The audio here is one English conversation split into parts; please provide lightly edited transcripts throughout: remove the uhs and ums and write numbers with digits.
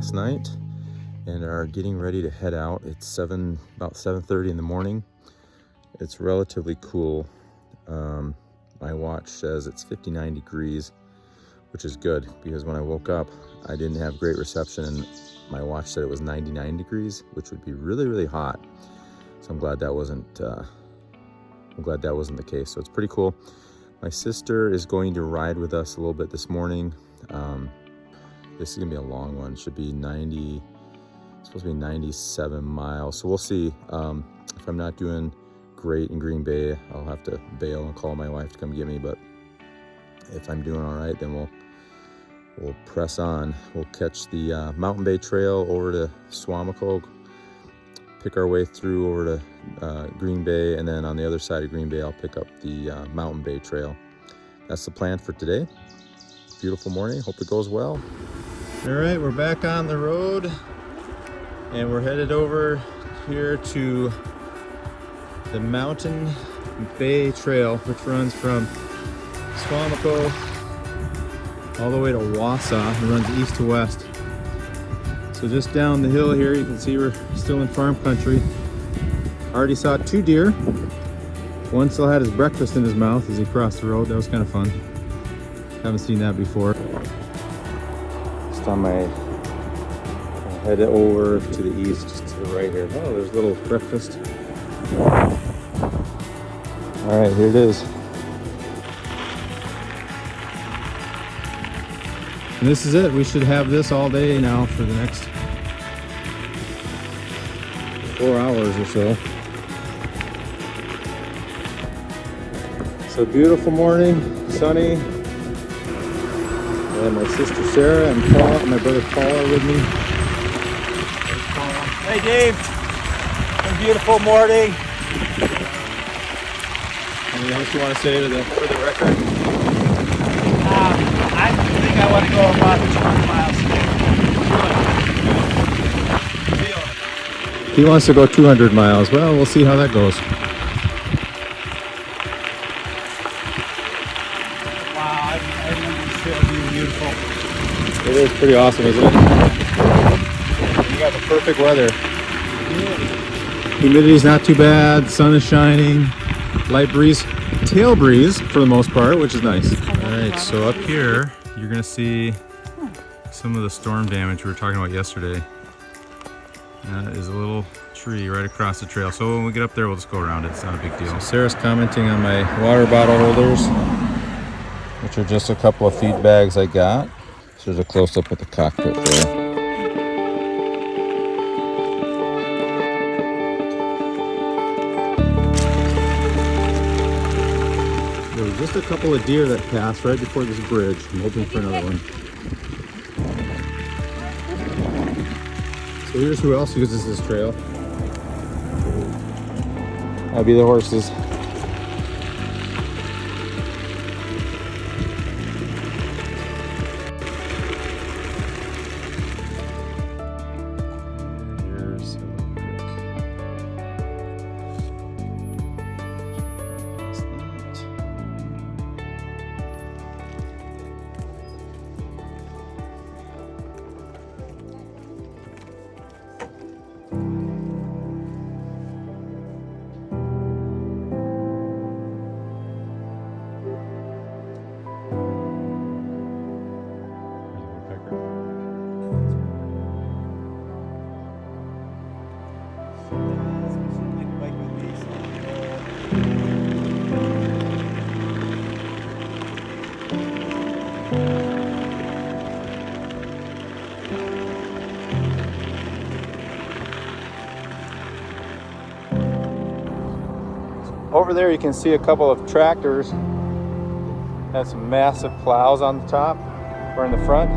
last night and are getting ready to head out. It's about 7:30 in the morning. It's relatively cool. My watch says it's 59 degrees, which is good because when I woke up, I didn't have great reception and my watch said it was 99 degrees, which would be really, really hot. So I'm glad that wasn't the case. So it's pretty cool. My sister is going to ride with us a little bit this morning. This is gonna be a long one. It should be supposed to be 97 miles. So we'll see. If I'm not doing great in Green Bay, I'll have to bail and call my wife to come get me. But if I'm doing all right, then we'll press on. We'll catch the Mountain Bay Trail over to Suamico, pick our way through over to Green Bay, and then on the other side of Green Bay, I'll pick up the Mountain Bay Trail. That's the plan for today. Beautiful morning. Hope it goes well. All right, we're back on the road, and we're headed over here to the Mountain Bay Trail, which runs from Suamico all the way to Wausau. It runs east to west. So just down the hill here, you can see we're still in farm country. Already saw 2 deer. One still had his breakfast in his mouth as he crossed the road. That was kind of fun. Haven't seen that before. Just on my head over to the east, just to the right here. Oh, there's a little breakfast. All right, here it is. And this is it. We should have this all day now for the next 4 hours or so. So beautiful morning, sunny. And my sister Sarah and Paul, and my brother Paul are with me. Hey Dave, a beautiful morning. Anything else you want to say for the record? I think I want to go about 200 miles. He wants to go 200 miles. Well, we'll see how that goes. Wow, I really feel beautiful. It is pretty awesome, isn't it? You got the perfect weather. Humidity's not too bad, sun is shining, light breeze, tail breeze for the most part, which is nice. All right, so up here, you're gonna see some of the storm damage we were talking about yesterday. That is a little tree right across the trail. So when we get up there, we'll just go around it. It's not a big deal. So Sarah's commenting on my water bottle holders, which are just a couple of feed bags I got. So there's a close-up of the cockpit there. There was just a couple of deer that passed right before this bridge. I'm hoping for another one. So here's who else uses this trail. That'd be the horses. Here's over there you can see a couple of tractors. Has some massive plows on the top or in the front.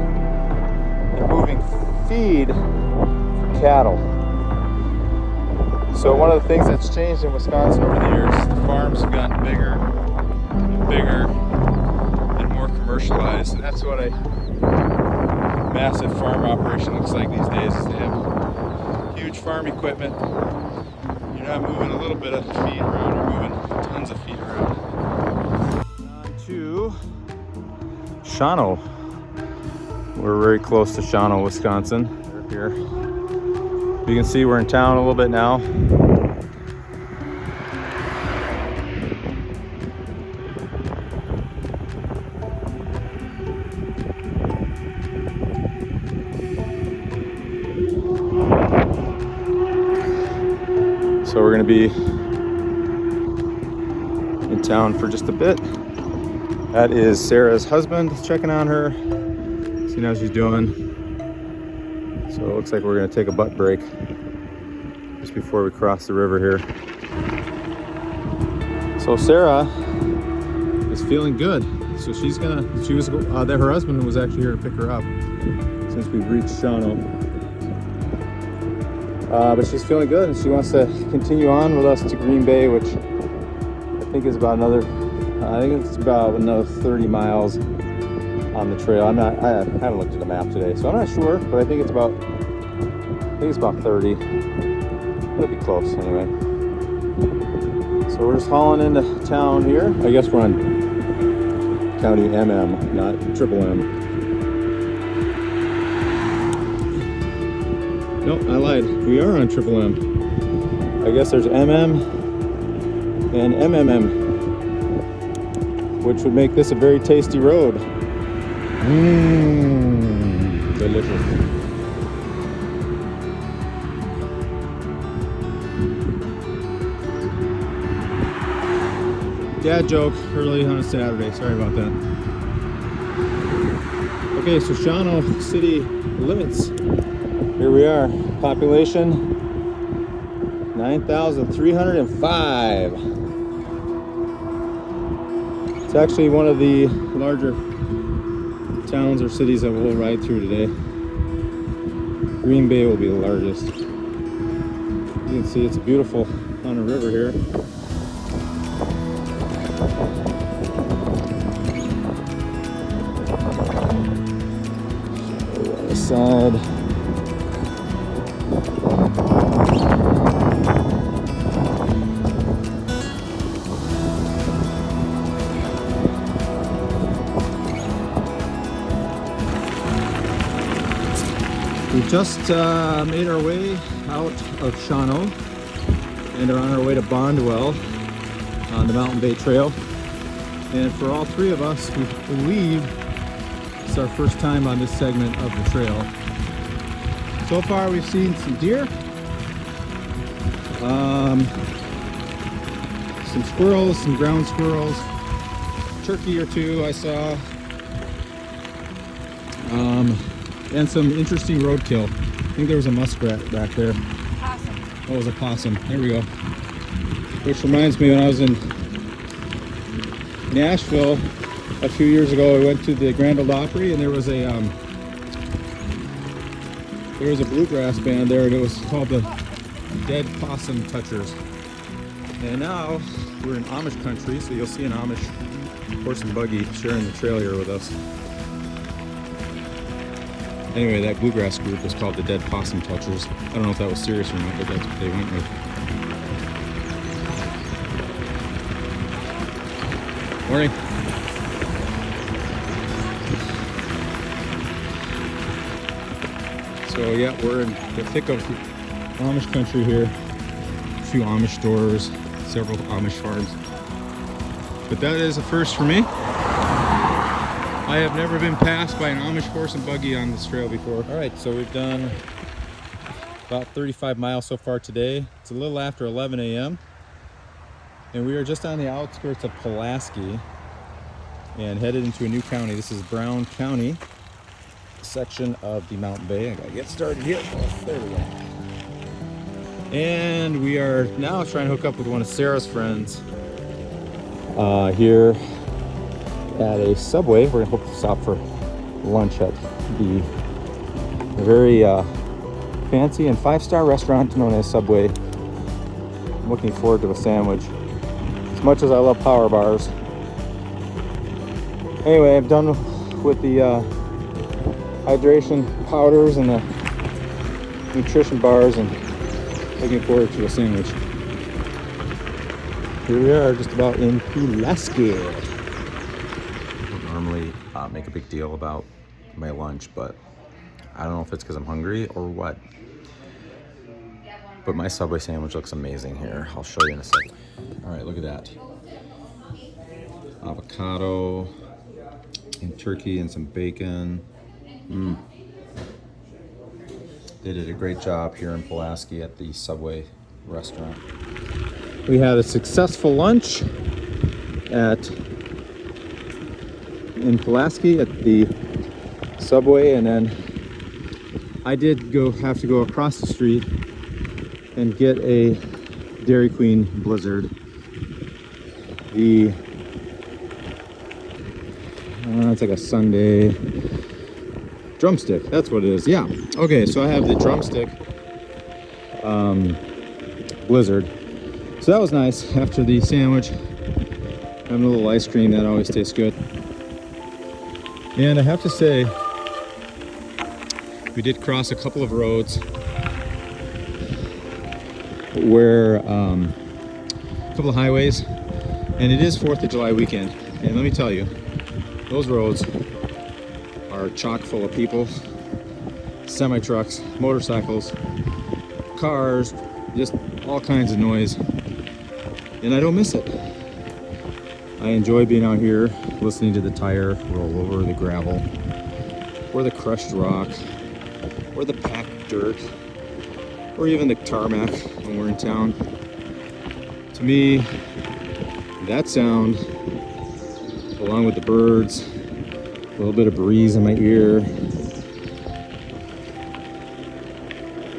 They're moving feed for cattle. So one of the things that's changed in Wisconsin over the years, the farms have gotten bigger and bigger and more commercialized. And that's what a massive farm operation looks like these days, is they have huge farm equipment. You're not moving a little bit of feed around, you're moving tons of feed around. On to Shawano. We're very close to Shawano, Wisconsin. here. You can see we're in town a little bit now. So we're gonna be in town for just a bit. That is Sarah's husband checking on her, seeing how she's doing. So it looks like we're gonna take a butt break just before we cross the river here. So Sarah is feeling good. So her husband was actually here to pick her up since we've reached Shawano. But she's feeling good and she wants to continue on with us to Green Bay, which I think is about another 30 miles on the trail. I haven't looked at the map today, so I'm not sure, but I think it's about 30. It'll be close anyway. So we're just hauling into town here. I guess we're on County MM, not Triple M. Nope, I lied. We are on Triple M. I guess there's MM and MMM, which would make this a very tasty road. Delicious. Dad joke early on a Saturday. Sorry about that. Okay, so Shawano city limits. Here we are. Population 9,305. It's actually one of the larger towns or cities that we'll ride through today. Green Bay will be the largest. You can see it's beautiful on a river here. Side. We just made our way out of Shawano and are on our way to Bondwell on the Mountain Bay Trail. And for all three of us, we believe it's our first time on this segment of the trail. So far we've seen some deer, some squirrels, some ground squirrels, turkey or two I saw, and some interesting roadkill. I think there was a muskrat back there. Possum. Oh, it was a possum. There we go. Which reminds me, when I was in Nashville a few years ago, I went to the Grand Ole Opry, and there was a bluegrass band there, and it was called the Dead Possum Touchers. And now we're in Amish country, so you'll see an Amish horse and buggy sharing the trail here with us. Anyway, that bluegrass group was called the Dead Possum Touchers. I don't know if that was serious or not, but that's what they went with. Morning. So yeah, we're in the thick of Amish country here. A few Amish stores, several Amish farms. But that is a first for me. I have never been passed by an Amish horse and buggy on this trail before. All right, so we've done about 35 miles so far today. It's a little after 11 a.m. And we are just on the outskirts of Pulaski and headed into a new county. This is Brown County, section of the Mountain Bay. I gotta get started here. Oh, there we go. And we are now trying to hook up with one of Sarah's friends here at a Subway. We're gonna hope to stop for lunch at the very fancy and 5-star restaurant known as Subway. I'm looking forward to a sandwich. As much as I love power bars. Anyway, I'm done with the hydration powders and the nutrition bars and looking forward to a sandwich. Here we are, just about in Pulaski. I don't normally make a big deal about my lunch, but I don't know if it's because I'm hungry or what. But my Subway sandwich looks amazing here. I'll show you in a second. All right, look at that. Avocado and turkey and some bacon. They did a great job here in Pulaski at the Subway restaurant. We had a successful lunch in Pulaski at the Subway, and then I did have to go across the street and get a Dairy Queen Blizzard. It's like a Sunday drumstick. That's what it is. Yeah. Okay, so I have the drumstick Blizzard. So that was nice after the sandwich. Having a little ice cream, that always tastes good. And I have to say, we did cross a couple of roads where a couple of highways, and it is 4th of July weekend. And let me tell you, those roads are chock full of people, semi-trucks, motorcycles, cars, just all kinds of noise. And I don't miss it. I enjoy being out here, listening to the tire roll over the gravel, or the crushed rock, or the packed dirt, or even the tarmac when we're in town. To me, that sound, along with the birds, a little bit of breeze in my ear,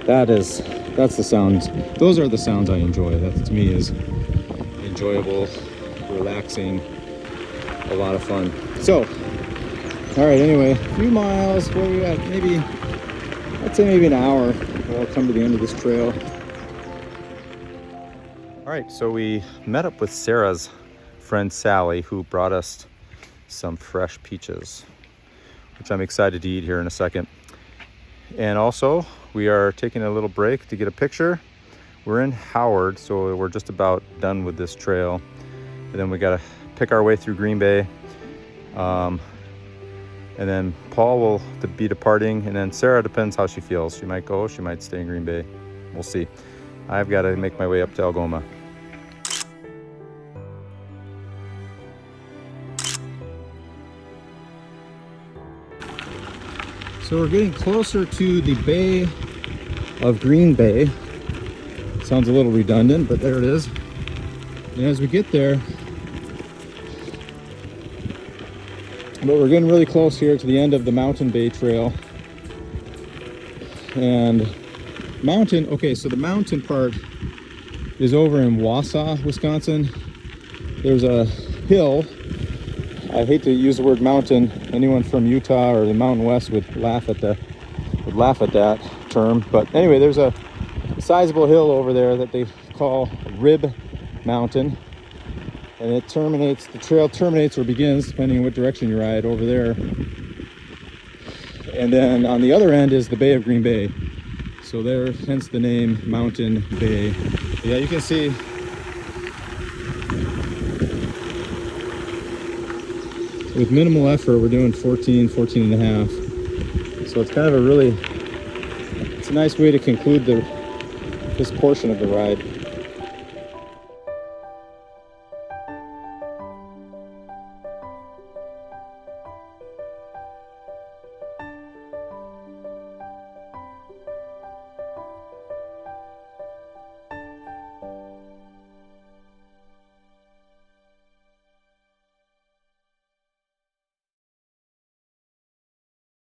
that's the sounds. Those are the sounds I enjoy. That to me is enjoyable, relaxing, a lot of fun. So, all right, anyway, a few miles, where we at? I'd say maybe an hour. We'll come to the end of this trail. All right, so we met up with Sarah's friend Sally, who brought us some fresh peaches, which I'm excited to eat here in a second. And also, we are taking a little break to get a picture. We're in Howard, so we're just about done with this trail. And then we gotta pick our way through Green Bay. And then Paul will be departing, and then Sarah, depends how she feels. She might go, she might stay in Green Bay. We'll see. I've got to make my way up to Algoma. So we're getting closer to the Bay of Green Bay. Sounds a little redundant, but there it is. And as we get there, but we're getting really close here to the end of the Mountain Bay Trail. And so the mountain part is over in Wausau, Wisconsin. There's a hill. I hate to use the word mountain. Anyone from Utah or the Mountain West would laugh at that term. But anyway, there's a sizable hill over there that they call Rib Mountain. And the trail terminates or begins, depending on what direction you ride, over there. And then on the other end is the Bay of Green Bay. So there, hence the name Mountain Bay. Yeah, you can see with minimal effort, we're doing 14 and a half. So it's kind of it's a nice way to conclude this portion of the ride.